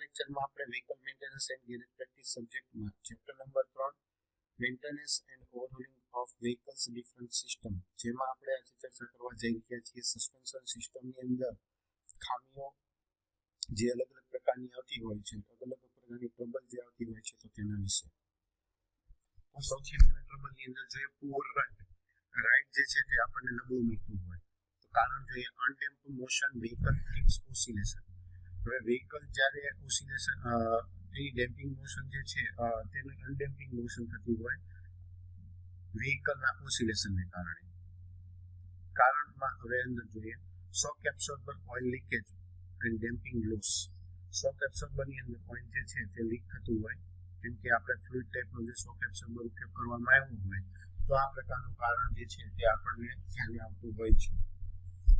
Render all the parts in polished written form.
લેક્ચરમાં આપણે vehicle maintenance and garage practice સબ્જેક્ટમાં chapter number 3 maintenance and overhauling of vehicles different system જેમાં આપણે આજે ચર્ચા કરવા જઈ રહ્યા છીએ સસ્પેન્શન સિસ્ટમની અંદર ખામીઓ જે અલગ અલગ પ્રકારની આવતી હોય છે, અલગ અલગ પ્રકારની ટ્રબલ જે આવતી હોય છે, તો તેના વિશે. તો સૌથી પહેલા ટ્રબલની અંદર જોઈએ પુઅર રાઇડ જે છે તે આપણને નબળું મળતું હોય તો કારણ જોઈએ undamped motion vehicle keeps oscillation. હવે વ્હીકલ જ્યારે ઓસિલેશન એની ડેમ્પિંગ મોશન જે છે તેનું અનડેમ્પિંગ મોશન થતી હોય વ્હીકલના ઓસિલેશનને કારણમાં હવે અંદર જોઈએ shock absorber oil leakage and damping loss. Shock એબ્સોર્બરની અંદર ઓઇલ જે છે તે લીક થતું હોય કેમ કે આપણે ફ્લુઇડ ટાઈપનો જે શોક એબ્સોર્બર ઉપયોગ કરવામાં આવ્યો હોય તો આ પ્રકારનું કારણ જે છે તે આપણને ધ્યાને આવતું હોય છે.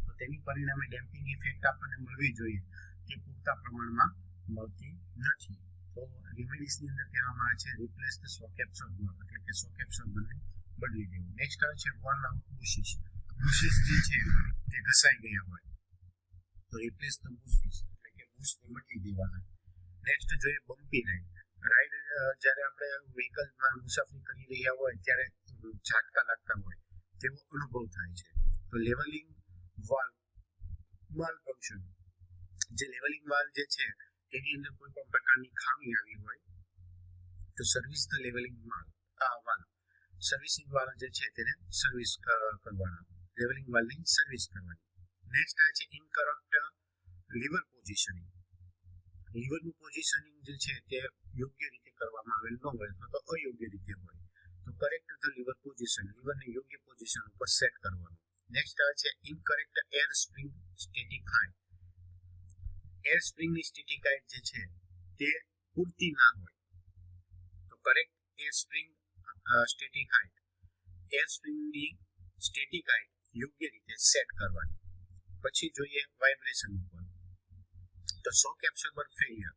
તો તેની પરિણામે ડેમ્પિંગ ઇફેક્ટ આપણને મળવી જોઈએ તે પૂરતા પ્રમાણમાં મળતી નથી. તો રેમેડીઝની અંદર કહેવામાં આવે છે રિપ્લેસ ધ શોક એબ્સોર્બર, એટલે કે શોક એબ્સોર્બરને બદલી દેવું. નેક્સ્ટ આવે છે વર્ન આઉટ બુશિસ. બુશિસ જે છે તે ઘસાઈ ગયા હોય તો રિપ્લેસ ધ બુશિસ, એટલે કે બુશને બદલી દેવાના. નેક્સ્ટ જોઈએ બમ્પી રાઇડ. જ્યારે આપણે વ્હીકલમાં મુસાફરી કરી રહ્યા હોય ત્યારે ઝાટકા લાગતા હોય તેવો અનુભવ થાય છે. તો લેવલિંગ વાલ્વ માલફંક્શન, જે લેવલિંગ વાલ્વ જે છે તેની અંદર કોઈ પણ પ્રકારની ખામી આવી હોય તો service the levelling valve, servicing valve જે છે તેને સર્વિસ કરવાનો, લેવલિંગ વાલ્વની સર્વિસ કરવાની. નેક્સ્ટ આવે છે ઇનકરેક્ટ લીવર પોઝિશનિંગ. લીવરનું પોઝિશનિંગ જે છે તે યોગ્ય રીતે કરવામાં આવેલ ન હોય અથવા તો અયોગ્ય રીતે હોય તો કરેક્ટ ધ લીવર પોઝિશન, લીવરને યોગ્ય પોઝિશન ઉપર સેટ કરવાનું. નેક્સ્ટ આવે છે incorrect air spring static height. Air સ્પ્રિંગની સ્ટેટિક હાઇટ જે છે તે પૂરતી ના હોય તો correct air spring static height, air સ્પ્રિંગની સ્ટેટિક હાઇટ યોગ્ય રીતે સેટ કરવાની. પછી જોઈએ વાઇબ્રેશન ઉપર. તો શોક એબ્સોર્બર ફેલિયર,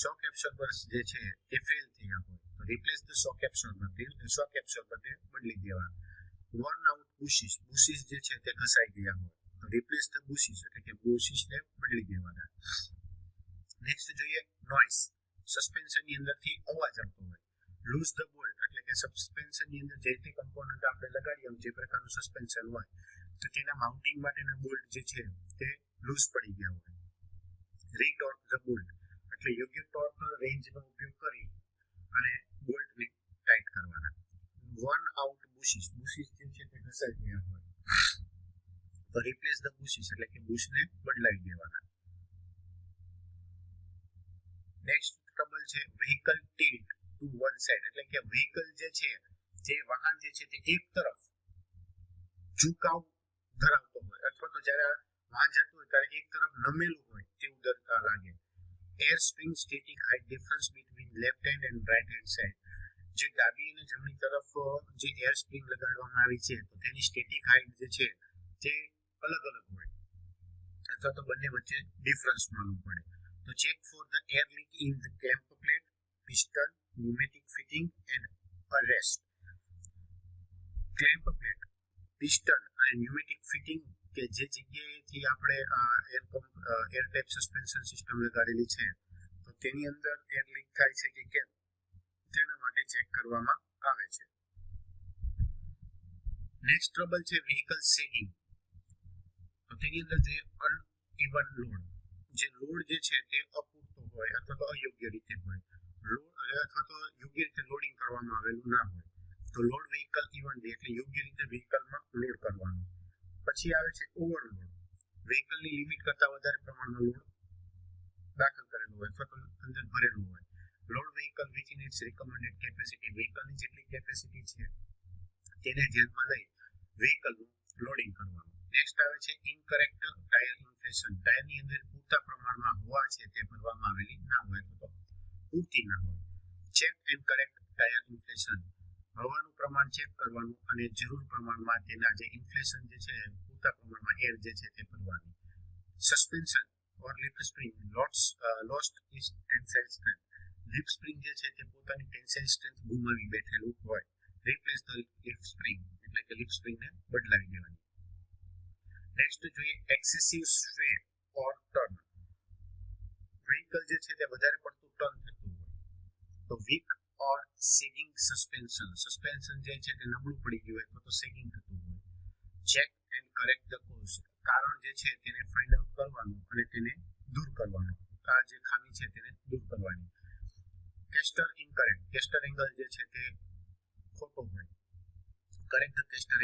શોક એબ્સોર્બર્સ જે છે તે ફેલ થયા હોય તો રિપ્લેસ ધ શોક એબ્સોર્બરને બદલી દેવા. વર્ન આઉટ બુશિસ, બુશિસ જે છે તે ઘસાઈ ગયા હોય તો રિપ્લેસ ધ બુશિસ, એટલે કે બુશિસને બદલી દેવાના. નેક્સ્ટ જોઈએ નોઇસ. સસ્પેન્શનની અંદરથી અવાજ આવતો હોય. લૂઝ ધ બોલ્ટ, એટલે કે સસ્પેન્શનની અંદર જે તે કમ્પોનન્ટ આપણે લગાડીએ જે પ્રકારનું સસ્પેન્શન હોય તો તેના માઉન્ટિંગ માટેના બોલ્ટ જે છે તે લૂઝ પડી ગયા હોય. રીટોર્ક ધ બોલ્ટ, એટલે યોગ્ય ટોર્ક રેન્જનો ઉપયોગ કરી અને બોલ્ટને ટાઈટ કરવાના. વર્ન આઉટ બુશિસ, બુશિસ જે છે તે ઘસાઈ ગયા હોય તો રિપ્લેસ ધ બુશિસ, એટલે કે બુશને બદલાવી દેવાના. નેક્સ્ટ ટ્રબલ છે vehicle tilt to one side, એટલે કે વ્હીકલ જે છે જે વાહન જે છે તે એક તરફ ઝુકાવ ધરાવતો હોય અથવા તો જ્યારે વાહન જતું હોય ત્યારે એક તરફ નમેલું હોય તેવું લાગે. Air spring static height difference between left hand and write hand side. જે ડાબી અને જમણી તરફ જે એર સ્પ્રિંગ લગાડવામાં આવી છે તો તેની સ્ટેટિક હાઇટ જે છે તે અલગ અલગ હોય અથવા તો બંને વચ્ચે ડિફરન્સ માલુમ પડે. તો check for the air leak in the clamp plate, piston, pneumatic fitting and arrest. Clamp plate, piston અને ન્યુમેટિક ફિટિંગ કે જે જગ્યાએથી આપણે એર ટાઈપ સસ્પેન્શન સિસ્ટમ લગાડેલી છે તો તેની અંદર એર લીક થાય છે કે કેમ તેના માટે ચેક કરવામાં આવે છે. નેક્સ્ટ ટ્રબલ છે વ્હીકલ સેગિંગ. તો તેની અંદર જે અનઇવન લોડ, જે લોડ જે છે તે અપૂરતો હોય અથવા તો અયોગ્ય રીતે હોય, લોડ અથવા તો યોગ્ય રીતે લોડિંગ કરવામાં આવેલું ના હોય તો લોડ વ્હીકલ ઇવનલી, એટલે યોગ્ય રીતે વ્હીકલમાં લોડ કરવાનો. પછી આવે છે ઓવરલોડ. વ્હીકલની લિમિટ કરતા વધારે પ્રમાણમાં લોડ દાખલ કરેલો હોય અથવા તો અંદર ભરેલું હોય. Load vehicle within its recommended capacity, વ્હીકલની જેટલી કેપેસિટી છે તેને ધ્યાનમાં લઈ વ્હીકલનું લોડિંગ કરવાનું. નેક્સ્ટ આવે છે ઇનકરેક્ટ ટાયર ઇન્ફ્લેશન. ટાયરની અંદર પૂરતા પ્રમાણમાં હવા છે તે ભરવામાં આવેલી ના હોય અથવા તો પૂરતી ના હોય. Check and correct tyre inflation. હવાનું પ્રમાણ ચેક કરવાનું અને જરૂર પ્રમાણમાં તેના જે ઇન્ફ્લેશન જે છે પૂરતા પ્રમાણમાં એર જે છે તે ભરવાની. Suspension or leaf spring lost is tensile strength. Leaf spring જે છે તે પોતાની ટેન્સાઇલ સ્ટ્રેન્થ ગુમાવી બેઠેલું હોય. રિપ્લેસ ધ લિપ સ્પ્રિંગ, એટલે કે લિપ સ્પ્રિંગને બદલાવી દેવાની. નેક્સ્ટ જોઈએ એક્સેસિવ સ્વે ઓર ટર્ન. વ્હીકલ જે છે તે વધારે પડતું ટર્ન થતું હોય તો વીક ઓર સેગિંગ સસ્પેન્શન જે છે તે નબળું પડી ગયું હોય તો સેગિંગ થતું હોય. Check and correct the cause, કારણ જે છે તેને ફાઇન્ડ આઉટ કરવાનું અને તેને દૂર કરવાનું, આ જે ખામી છે તેને દૂર કરવાની. કેસ્ટર ઇનકરેક્ટ, કેસ્ટર એંગલ જે છે તે ખોટો હોય. કરેક્ટ ધ કેસ્ટર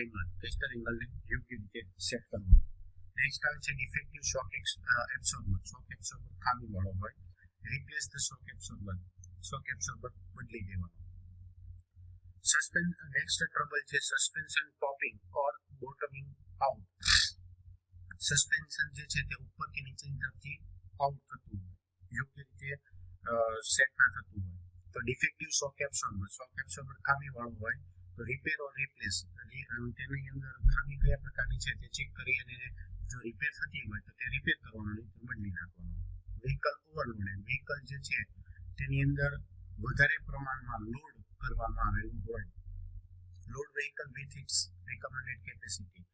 એંગલને યોગ્ય રીતે સેટ કરવાનું. નેક્સ્ટ આવે છે ડિફેક્ટિવ શોક એબ્સોર્બર ખામી વાળો હોય. રિપ્લેસ ધ શોક એબ્સોર્બર બદલી દેવાનો. નેક્સ્ટ ટ્રબલ છે સસ્પેન્શન પોપિંગ ઓર બોટમિંગ આઉટ. સસ્પેન્શન જે છે તે ઉપરથી નીચેની તરફથી આઉટ થતું હોય, યોગ્ય રીતે સેટ ના થતું હોય તો ડિફેક્ટિવ શોક એબ્સોર્બર ખામી વાળો હોય તો રિપેર ઓર રિપ્લેસ, તેની અંદર ખામી કયા પ્રકારની છે તે ચેક કરી અને જો રિપેર થતી હોય તો તે રિપેર કરવાનું, નહીં તો બદલી નાખવાનું. વ્હીકલ ઓવરલોડેડ, વ્હીકલ જે છે તેની અંદર વધારે પ્રમાણમાં લોડ કરવામાં આવેલું હોય. Load vehicle with it's recommended capacity,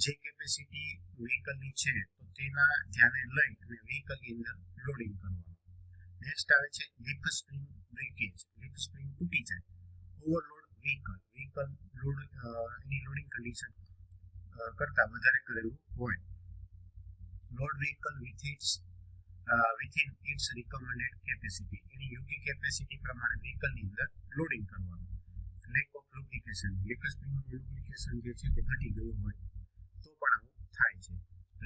જે કેપેસિટી વ્હીકલની છે તો તેના ધ્યાને લઈ અને વ્હીકલની અંદર લોડિંગ કરવાનું. નેક્સ્ટ આવે છે leaf spring breakage, leaf spring તૂટી જાય. ઓવરલોડ વ્હીકલ એની લોડિંગ કન્ડિશન કરતા વધારે કરેલું હોય. Load vehicle within its recommended capacity, એની યોગ્ય કેપેસિટી પ્રમાણે વ્હીકલની અંદર લોડિંગ કરવાનું. લેક ઓફ લુબ્રિકેશન, લીફ સ્પ્રિંગનું લુબ્રિકેશન જે છે તે ઘટી ગયું હોય તો પણ આવું થાય છે.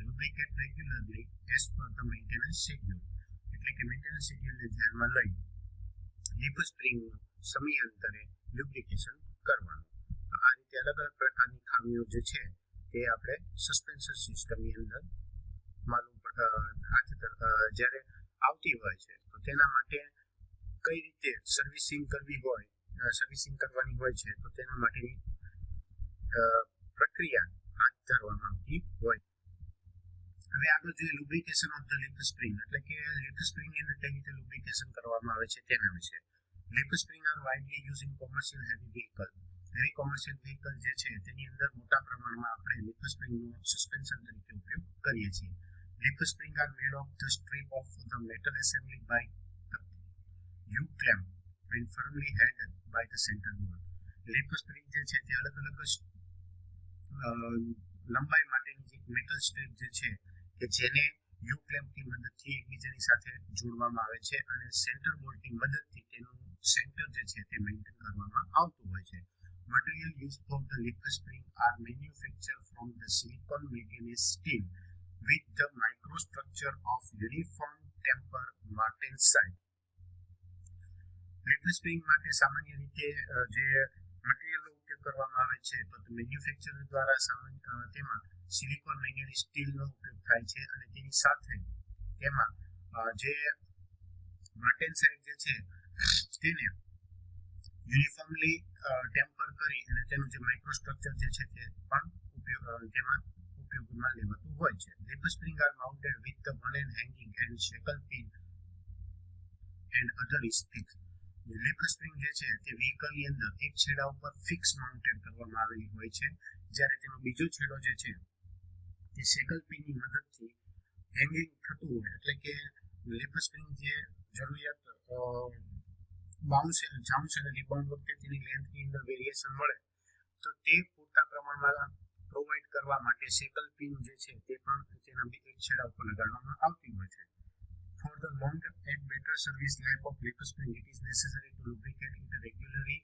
Lubricate regularly as per the maintenance schedule, એટલે કે મેન્ટેનન્સ શેડ્યુલને ધ્યાનમાં લઈ લીફ સ્પ્રિંગનું સમયાંતરે લુબ્રિકેશન કરવાનું. તો આ રીતે અલગ અલગ પ્રકારની ખામીઓ જે છે તે આપણે સસ્પેન્શન સિસ્ટમની અંદર માલુમ જ્યારે આવતી હોય છે તો તેના માટે કઈ રીતે સર્વિસિંગ કરવાની હોય છે તો તેના માટેની પ્રક્રિયા હાથ ધરવામાં આવતી હોય. હવે આગળ જોઈએ lubrication of the leaf spring, એટલે કે લીફ સ્પ્રિંગની અંદર કઈ રીતે લુબ્રિકેશન કરવામાં આવે છે તેના વિશે. Leaf spring are widely use in commercial heavy vehicle, heavy commercial vehicle જે છે તેની અંદર મોટા પ્રમાણમાં આપણે લીફ સ્પ્રિંગનો સસ્પેન્શન તરીકે ઉપયોગ કરીએ છીએ. Leaf spring are made of the strip of the metal assembly by the U clamp and firmly held by the center bolt. Leaf spring જે છે તે અલગ અલગ લંબાઈ માટેની જે મેટલ સ્ટ્રીપ જે છે કે જેને યુ ક્લેમ્પની મદદથી એકબીજાની સાથે જોડવામાં આવે છે અને સેન્ટર બોલ્ટની મદદથી તેનું સેન્ટર જે છે તે મેન્ટેન કરવામાં આવતું હોય છે. Material use for the leaf spring are manufactured from the silicon manganese steel with the microstructure of uniform temper martensite. Leaf spring માટે સામાન્ય રીતે જે મટીરીયલનો ઉપયોગ કરવામાં આવે છે તો મેન્યુફેક્ચરર દ્વારા તેમાં સિલિકોન મેંગેનીઝ સ્ટીલનો ઉપયોગ થાય છે અને તેની સાથે તેમાં જે માર્ટેનસાઇટ જે છે તેને યુનિફોર્મલી ટેમ્પર કરી અને તેનું જે માઇક્રોસ્ટ્રક્ચર જે છે તે પણ તેમાં ઉપયોગમાં લેવાતું હોય છે. Leaf spring are mounted with the one end hanging end shackle pin and other is fix. Leaf spring જે છે તે વ્હીકલની અંદર એક છેડા ઉપર ફિક્સ માઉન્ટેડ કરવામાં આવેલી હોય છે, જ્યારે તેનો બીજો છેડો જે છે તે શેકલ પિનની મદદથી હેંગિંગ થતું હોય, એટલે કે લીફ સ્પ્રિંગ જે જરૂરિયાત જાઉન્સ અને રિબાઉન્ડ વખતે તેની લેન્થની અંદર વેરિએશન મળે તો તે પૂરતા પ્રમાણમાં પ્રોવાઈડ કરવા માટે શેકલ પિન જે છે તે પણ તેના એક છેડા ઉપર લગાડવામાં આવતી હોય છે. For the long and better service life of leaf spring, it is necessary to lubricate it regularly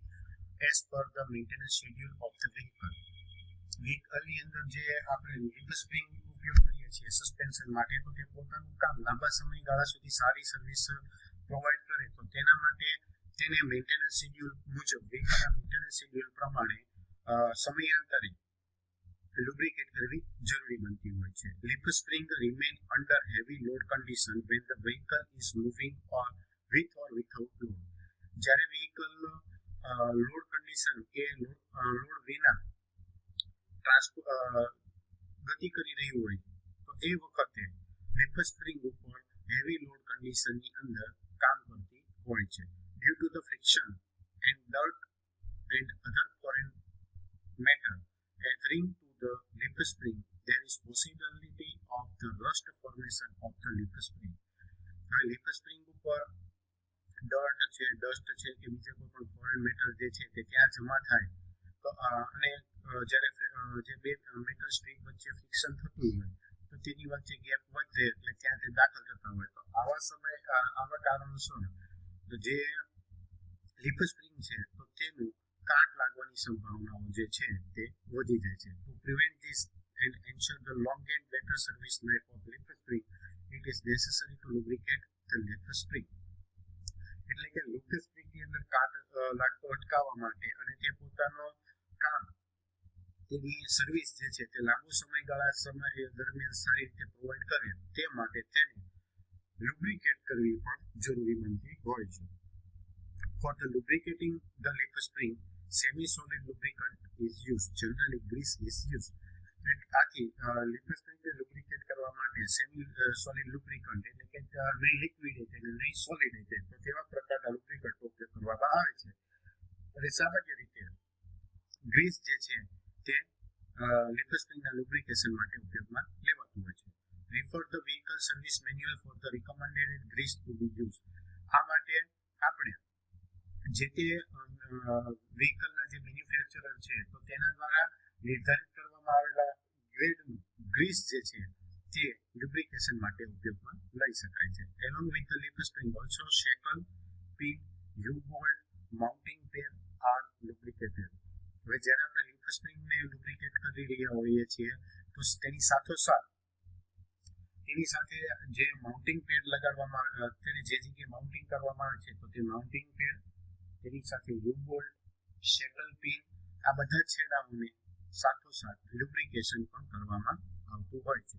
as per the maintenance schedule of the vehicle. વ્હીકલની અંદર જે આપણે લીફ સ્પ્રિંગ ઉપયોગ કરીએ છીએ સસ્પેન્શન માટે તો તે પોતાનું કામ લાંબા સમયગાળા સુધી સારી સર્વિસ પ્રોવાઈડ કરે તો તેના માટે તેને મેન્ટેનન્સ શેડ્યુલ મુજબ વ્હીકલના મેન્ટેનન્સ શેડ્યુલ પ્રમાણે સમયાંતરે lubricate કરવી જરૂરી બનતી હોય છે. Leaf spring remain under heavy load condition when the vehicle is moving or without load. જ્યારે vehicle લોડ કન્ડિશન કે લોડ વિના ગતિ કરી રહ્યું હોય તો એ વખતે લીફ સ્પ્રિંગ ઉપર હેવી લોડ કન્ડિશનની અંદર કામ કરતી હોય છે. Due to the friction and dirt and other foreign matter adhering to the leaf spring, there is possibility of the rust formation of the leaf spring. હવે લીફ સ્પ્રિંગ ઉપર dust છે કે બીજા કોઈ પણ ફોરેન મેટર જે છે તે ત્યાં જમા થાય તો અને જ્યારે જે બે મેટલ સ્ટ્રીપ વચ્ચે ફ્રિક્શન થતું હોય તો તેની વચ્ચે ગેપ વધે એટલે ત્યાં તે દાખલ થતા હોય તો આવા સમય આવા કારણોસર જે લીફ સ્પ્રિંગ છે તો તેનું કાટ લાગવાની સંભાવનાઓ જે છે તે વધી જાય છે. Two prevent this and ensure the long and better service life of leaf spring, it is necessary to lubricate the leaf spring. એટલે કે લીફ સ્પ્રિંગ ની અંદર કાટ લાગતો અટકાવવા માટે અને તે પોતાનો કામ તેની સર્વિસ જે છે તે લાંબો સમય દરમિયાન સારી રીતે પ્રોવાઈડ કરે તે માટે તેને લુબ્રિકેટ કરવી પણ જરૂરી બનતી હોય છે. For the lubricating the leaf spring, semi-solid lubricant is used. Generally, grease is used. આથી લીફ સ્પ્રિંગને લુબ્રિકેટ કરવા માટે સેમી સોલિડ લુબ્રિકન્ટ એટલે કે નહીં લિક્વિડ એટલે નહીં સોલિડ એટલે તો તેવા પ્રકારના લુબ્રિકન્ટનો ઉપયોગ કરવામાં આવે છે. અને સામાન્ય રીતે ગ્રીસ જે છે તે લીફ સ્પ્રિંગના લુબ્રિકેશન માટે ઉપયોગમાં લેવાતું હોય છે. Refer the vehicle service manual for the recommended grease to be used. આ માટે આપણે જે તે વ્હીકલના જે મેન્યુફેક્ચરર છે તો તેના દ્વારા નિર્ધારિત કરવામાં આવેલા ગ્રેડનું ગ્રીસ જે છે તે લ્યુબ્રિકેશન માટે ઉપયોગમાં લઈ શકાય છે. Along with the leaf spring also shackle, pin, U-bolt, mounting pair are lubricated. હવે જ્યારે આપણે લીફ સ્પ્રિંગને લુબ્રિકેટ કરી રહ્યા હોઈએ છીએ તો તેની સાથે જે માઉન્ટિંગ પેડ લગાડવામાં તેને જે જગ્યાએ માઉન્ટિંગ કરવામાં આવે છે તો તે માઉન્ટિંગ પેડ તેની સાથે યુ-બોલ્ટ, શેકલ પિન આ બધા છેડાઓને સાથોસાથ લુબ્રિકેશન પણ કરવામાં આવતું હોય છે.